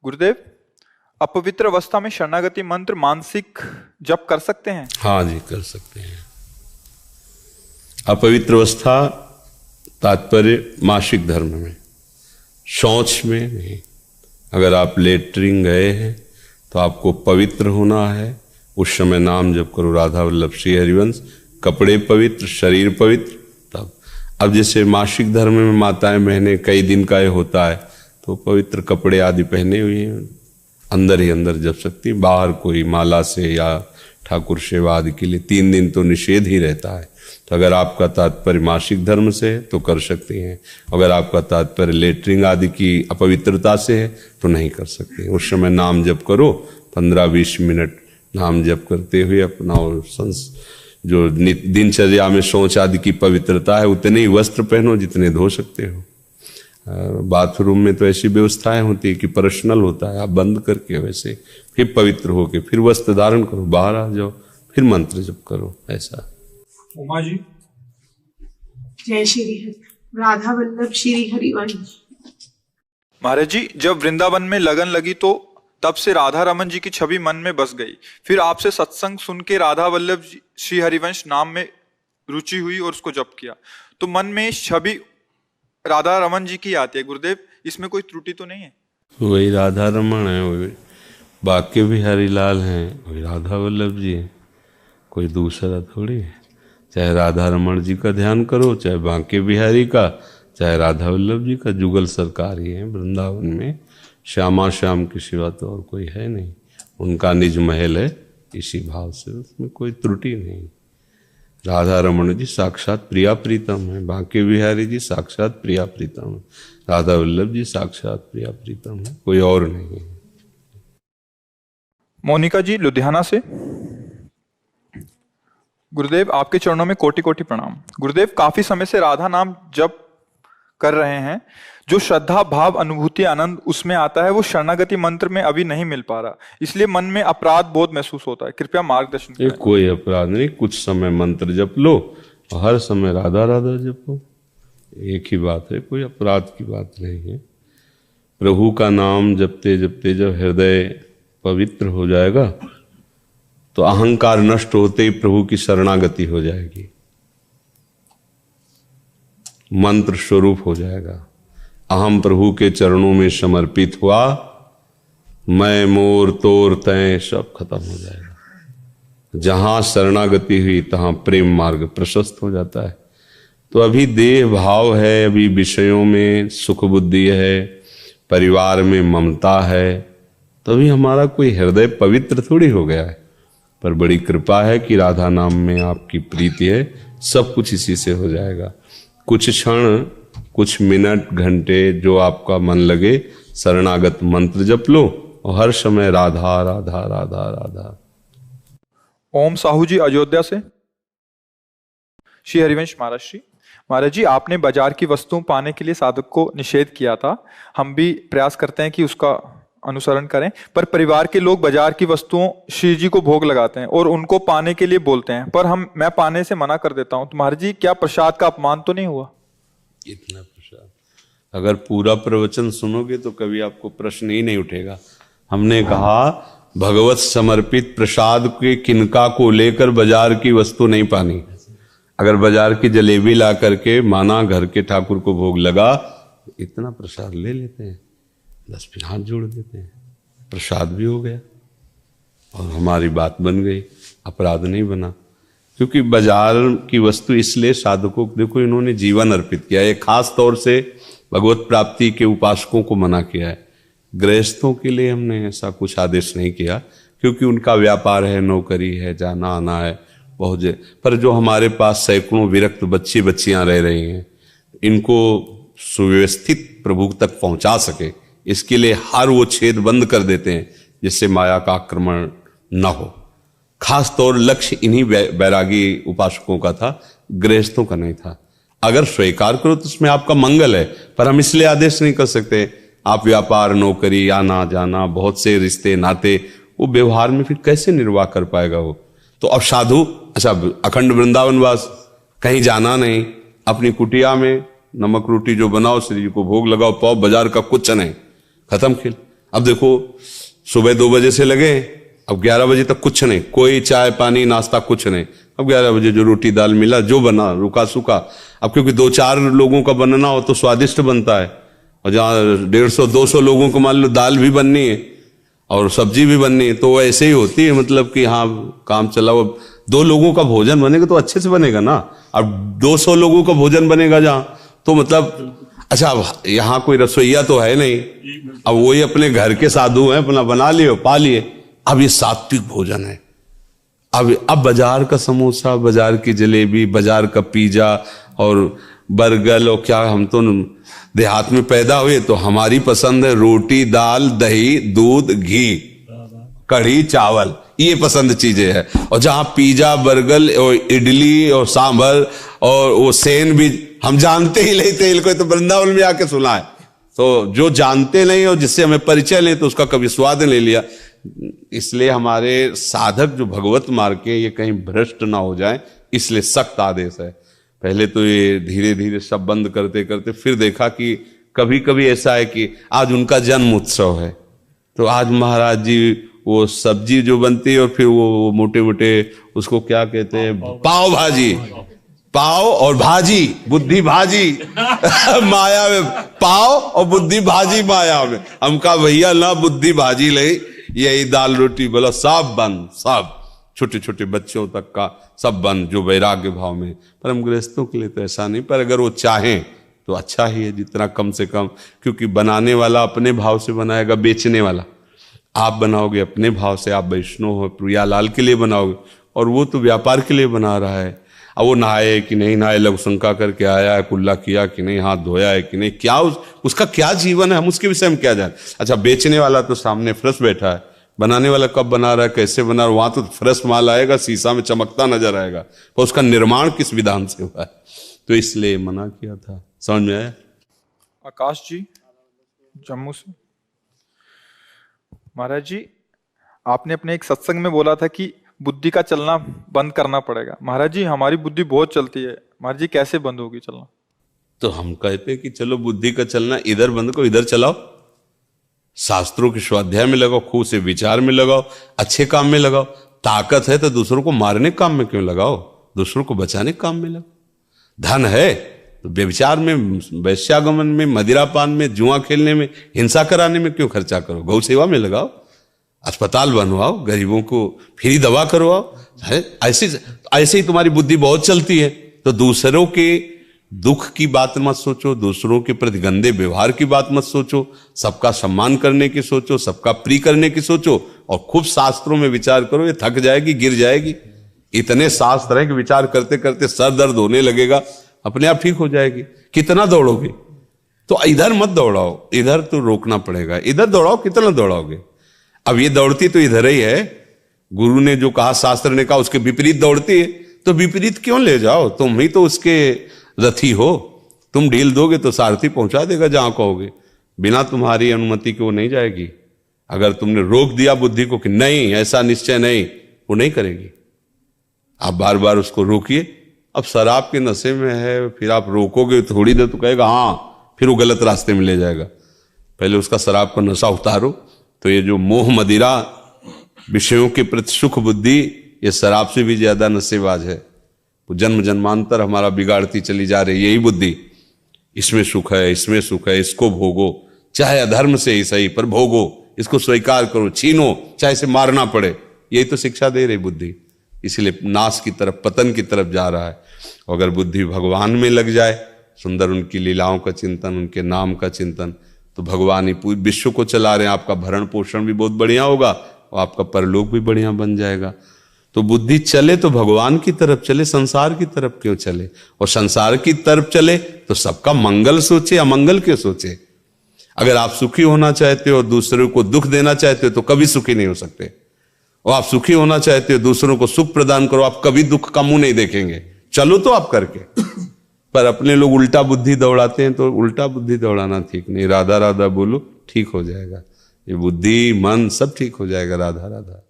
गुरुदेव, अपवित्र अवस्था में शरणागति मंत्र मानसिक जप कर सकते हैं? हाँ जी, कर सकते हैं। अपवित्र अवस्था तात्पर्य मासिक धर्म में, शौच में नहीं। अगर आप लेटरिन गए हैं तो आपको पवित्र होना है, उस समय नाम जप करो राधा वल्लभ श्री हरिवंश। कपड़े पवित्र, शरीर पवित्र, तब। अब जैसे मासिक धर्म में माताएं महीने कई दिन का ये होता है तो पवित्र कपड़े आदि पहने हुए अंदर ही अंदर जप सकती। बाहर कोई माला से या ठाकुर सेवा आदि के लिए 3 दिन तो निषेध ही रहता है। तो अगर आपका तात्पर्य मासिक धर्म से है तो कर सकते हैं, अगर आपका तात्पर्य लेटरिन आदि की अपवित्रता से है तो नहीं कर सकते। उस समय नाम जप करो, 15-20 मिनट नाम जप करते हुए अपना जो दिनचर्या में शौच आदि की पवित्रता है उतने ही वस्त्र पहनो जितने धो सकते हो। बाथरूम में तो ऐसी व्यवस्थाएं होती है कि पर्सनल होता है, आप बंद करके वैसे फिर पवित्र होके फिर वस्त्र धारण करो, बाहर आ जाओ, फिर मंत्र जप करो, ऐसा। उमा जी। जय श्री राधा वल्लभ श्री हरिवंश। महाराज जी, जब वृंदावन में लगन लगी तो तब से राधा रमन जी की छवि मन में बस गई। फिर आपसे सत्संग सुन के राधा वल्लभ श्री हरिवंश नाम में रुचि हुई और उसको जप किया तो मन में छवि राधा रमन जी की आती है। गुरुदेव, इसमें कोई त्रुटि तो नहीं है? वही राधा रमन है, वही बाके बिहारी लाल हैं, वही राधा वल्लभ जी हैं, कोई दूसरा थोड़ी है। चाहे राधा रमन जी का ध्यान करो, चाहे बांके बिहारी का, चाहे राधा वल्लभ जी का, जुगल सरकार ही है वृंदावन में। श्यामा श्याम की सिवा तो और कोई है नहीं, उनका निज महल है, इसी भाव से उसमें कोई त्रुटि नहीं। राधा रमन जी साक्षात प्रिया प्रीतम है, बांके बिहारी जी साक्षात प्रिया प्रीतम है, राधा वल्लभ जी साक्षात प्रिया प्रीतम है, कोई और नहीं है। मोनिका जी लुधियाना से। गुरुदेव, आपके चरणों में कोटि कोटि प्रणाम। गुरुदेव, काफी समय से राधा नाम जप कर रहे हैं, जो श्रद्धा भाव अनुभूति आनंद उसमें आता है वो शरणागति मंत्र में अभी नहीं मिल पा रहा, इसलिए मन में अपराध बोध महसूस होता है, कृपया मार्गदर्शन करें। कोई अपराध नहीं, कुछ समय मंत्र जप लो और हर समय राधा राधा जपो, एक ही बात है, कोई अपराध की बात नहीं है। प्रभु का नाम जपते जपते जब हृदय पवित्र हो जाएगा तो अहंकार नष्ट होते ही प्रभु की शरणागति हो जाएगी, मंत्र स्वरूप हो जाएगा। अहम प्रभु के चरणों में समर्पित हुआ, मैं मोर तोर तय सब खत्म हो जाएगा। जहां शरणागति हुई तहां प्रेम मार्ग प्रशस्त हो जाता है। तो अभी देह भाव है, अभी विषयों में सुख बुद्धि है, परिवार में ममता है, तो अभी हमारा कोई हृदय पवित्र थोड़ी हो गया है। पर बड़ी कृपा है कि राधा नाम में आपकी प्रीति है, सब कुछ इसी से हो जाएगा। कुछ क्षण, कुछ मिनट, घंटे जो आपका मन लगे, शरणागत मंत्र जप लो और हर समय राधा राधा राधा राधा। ओम साहू जी अयोध्या से। श्री हरिवंश महाराज जी। महाराज जी, आपने बाजार की वस्तुओं पाने के लिए साधक को निषेध किया था, हम भी प्रयास करते हैं कि उसका अनुसरण करें, पर परिवार के लोग बाजार की वस्तुओं श्री जी को भोग लगाते हैं और उनको पाने के लिए बोलते हैं, पर मैं पाने से मना कर देता हूं, तो महाराज जी क्या प्रसाद का अपमान तो नहीं हुआ? इतना प्रसाद, अगर पूरा प्रवचन सुनोगे तो कभी आपको प्रश्न ही नहीं उठेगा। हमने कहा भगवत समर्पित प्रसाद के किनका को लेकर बाजार की वस्तु नहीं पानी। अगर बाजार की जलेबी ला करके माना घर के ठाकुर को भोग लगा, इतना प्रसाद ले लेते हैं, 10 फिर हाथ जोड़ देते हैं, प्रसाद भी हो गया और हमारी बात बन गई, अपराध नहीं बना। क्योंकि बाजार की वस्तु इसलिए साधकों को, देखो इन्होंने जीवन अर्पित किया है, खास तौर से भगवत प्राप्ति के उपासकों को मना किया है। गृहस्थों के लिए हमने ऐसा कुछ आदेश नहीं किया, क्योंकि उनका व्यापार है, नौकरी है, जाना आना है बहुत। पर जो हमारे पास सैकड़ों विरक्त बच्चे बच्चियां रह रही हैं, इनको सुव्यवस्थित प्रभु तक पहुंचा सके, इसके लिए हर वो छेद बंद कर देते हैं जिससे माया का आक्रमण न हो। खास तौर लक्ष्य इन्हीं बैरागी उपासकों का था, गृहस्थों का नहीं था। अगर स्वीकार करो तो उसमें आपका मंगल है, पर हम इसलिए आदेश नहीं कर सकते। आप व्यापार, नौकरी, आना जाना, बहुत से रिश्ते नाते, वो व्यवहार में फिर कैसे निर्वाह कर पाएगा वो? तो अब साधु, अच्छा अखंड वृंदावनवास, कहीं जाना नहीं, अपनी कुटिया में नमक रोटी जो बनाओ, श्री जी को भोग लगाओ, पाओ, बाजार का कुछ नहीं, खत्म खेल। अब देखो सुबह 2 बजे से लगे, अब 11 बजे तक कुछ नहीं, कोई चाय पानी नाश्ता कुछ नहीं। अब 11 बजे जो रोटी दाल मिला जो बना रुका सूखा। अब क्योंकि 2-4 लोगों का बनना हो तो स्वादिष्ट बनता है, और जहाँ 150-200 लोगों को मान लो दाल भी बननी है और सब्जी भी बननी है, तो वो ऐसे ही होती है, मतलब कि हाँ काम चला। वो 2 लोगों का भोजन बनेगा तो अच्छे से बनेगा ना। अब 200 लोगों का भोजन बनेगा जहाँ, तो मतलब अच्छा अब यहाँ कोई रसोईया तो है नहीं, अब वही अपने घर के साधु हैं, अपना बना लिए पा लिए। अब ये सात्विक भोजन है। अब बाजार का समोसा, बाजार की जलेबी, बाजार का पिज्जा और बर्गर और क्या, हम तो देहात में पैदा हुए तो हमारी पसंद है रोटी दाल दही दूध घी कढ़ी चावल, ये पसंद चीजें हैं। और जहां पिज्जा बर्गर और इडली और सांभर और वो सेन भी हम जानते ही नहीं थे, इनको तो वृंदावन में आके सुना है। तो जो जानते नहीं और जिससे हमें परिचय नहीं तो उसका कभी स्वाद नहीं लिया। इसलिए हमारे साधक जो भगवत मार्ग के ये कहीं भ्रष्ट ना हो जाए, इसलिए सख्त आदेश है। पहले तो ये धीरे धीरे सब बंद करते करते फिर देखा कि कभी कभी ऐसा है कि आज उनका जन्म उत्सव है, तो आज महाराज जी वो सब्जी जो बनती है और फिर वो मोटे मोटे उसको क्या कहते हैं, पाव भाजी, पाव और भाजी बुद्धि भाजी माया में पाव और बुद्धि भाजी माया में। हम कहा भैया ना बुद्धि भाजी ले, यही दाल रोटी बोला सब बंद, सब छोटे छोटे बच्चों तक का सब बंद, जो वैराग्य भाव में। पर हम गृहस्थों के लिए तो ऐसा नहीं, पर अगर वो चाहें तो अच्छा ही है जितना कम से कम, क्योंकि बनाने वाला अपने भाव से बनाएगा, बेचने वाला आप बनाओगे अपने भाव से। आप वैष्णव हो प्रियालाल के लिए बनाओगे और वो तो व्यापार के लिए बना रहा है। अब वो नहाए कि नहीं नहाए, लघु शंका करके आया है, कुल्ला किया कि नहीं, हाथ धोया है कि नहीं, क्या उसका क्या जीवन है, हम उसके विषय में क्या जाने। अच्छा बेचने वाला तो सामने फ्रेश बैठा है, बनाने वाला कब बना रहा है कैसे बना रहा है, वहां तो फ्रेश माल आएगा शीशा में चमकता नजर आएगा, पर उसका निर्माण किस विधान से हुआ है, तो इसलिए मना किया था। समझ में आया? आकाश जी जम्मू से। महाराज जी आपने अपने एक सत्संग में बोला था कि बुद्धि का चलना बंद करना पड़ेगा। महाराज जी हमारी बुद्धि बहुत चलती है, महाराज जी कैसे बंद होगी चलना? तो हम कहते कि चलो बुद्धि का चलना इधर बंद करो, इधर चलाओ, शास्त्रों के स्वाध्याय में लगाओ, खूब से विचार में लगाओ, अच्छे काम में लगाओ। ताकत है तो दूसरों को मारने के काम में क्यों लगाओ, दूसरों को बचाने के काम में लगाओ। धन है तो व्यभिचार में, वैश्यागमन में, मदिरापान में, जुआ खेलने में, हिंसा कराने में क्यों खर्चा करो, गौ सेवा में लगाओ, अस्पताल बनवाओ, गरीबों को फ्री दवा करवाओ। ऐसे ही तुम्हारी बुद्धि बहुत चलती है तो दूसरों के दुख की बात मत सोचो, दूसरों के प्रति गंदे व्यवहार की बात मत सोचो, सबका सम्मान करने की सोचो, सबका प्रिय करने की सोचो, और खूब शास्त्रों में विचार करो। ये थक जाएगी, गिर जाएगी, इतने शास्त्र है कि विचार करते करते सर दर्द होने लगेगा, अपने आप ठीक हो जाएगी। कितना दौड़ोगे, तो इधर मत दौड़ाओ, इधर तो रोकना पड़ेगा। इधर दौड़ाओ, कितना दौड़ाओगे? अब ये दौड़ती तो इधर ही है, गुरु ने जो कहा, शास्त्र ने कहा, उसके विपरीत दौड़ती है, तो विपरीत क्यों ले जाओ? तुम ही तो उसके रथी हो, तुम ढील दोगे तो सारथी पहुंचा देगा जहां कहोगे, बिना तुम्हारी अनुमति के वो नहीं जाएगी। अगर तुमने रोक दिया बुद्धि को कि नहीं ऐसा निश्चय नहीं, वो नहीं करेगी। आप बार बार उसको रोकिए। अब शराब के नशे में है, फिर आप रोकोगे थोड़ी देर तो कहेगा हाँ, फिर वो गलत रास्ते में ले जाएगा। पहले उसका शराब का नशा उतारो। तो ये जो मोह मदिरा, विषयों के प्रति सुख बुद्धि, ये शराब से भी ज्यादा नशेबाज है। वो जन्म जन्मांतर हमारा बिगाड़ती चली जा रही यही बुद्धि। इसमें सुख है, इसमें सुख है, इसको भोगो, चाहे अधर्म से ही सही पर भोगो, इसको स्वीकार करो, छीनो, चाहे इसे मारना पड़े। यही तो शिक्षा दे रही बुद्धि। इसलिए नाश की तरफ, पतन की तरफ जा रहा है। अगर बुद्धि भगवान में लग जाए, सुंदर उनकी लीलाओं का चिंतन, उनके नाम का चिंतन, तो भगवान ही पूरे विश्व को चला रहे हैं। आपका भरण पोषण भी बहुत बढ़िया होगा और आपका परलोक भी बढ़िया बन जाएगा। तो बुद्धि चले तो भगवान की तरफ चले, संसार की तरफ क्यों चले? और संसार की तरफ चले तो सबका मंगल सोचे, अमंगल क्यों सोचे? अगर आप सुखी होना चाहते हो, दूसरों को दुख देना चाहते हो, तो कभी सुखी नहीं हो सकते। और आप सुखी होना चाहते हो, दूसरों को सुख प्रदान करो, आप कभी दुख का मुंह नहीं देखेंगे। चलो तो आप करके, पर अपने लोग उल्टा बुद्धि दौड़ाते हैं, तो उल्टा बुद्धि दौड़ाना ठीक नहीं। राधा राधा बोलो, ठीक हो जाएगा। ये बुद्धि मन सब ठीक हो जाएगा। राधा राधा।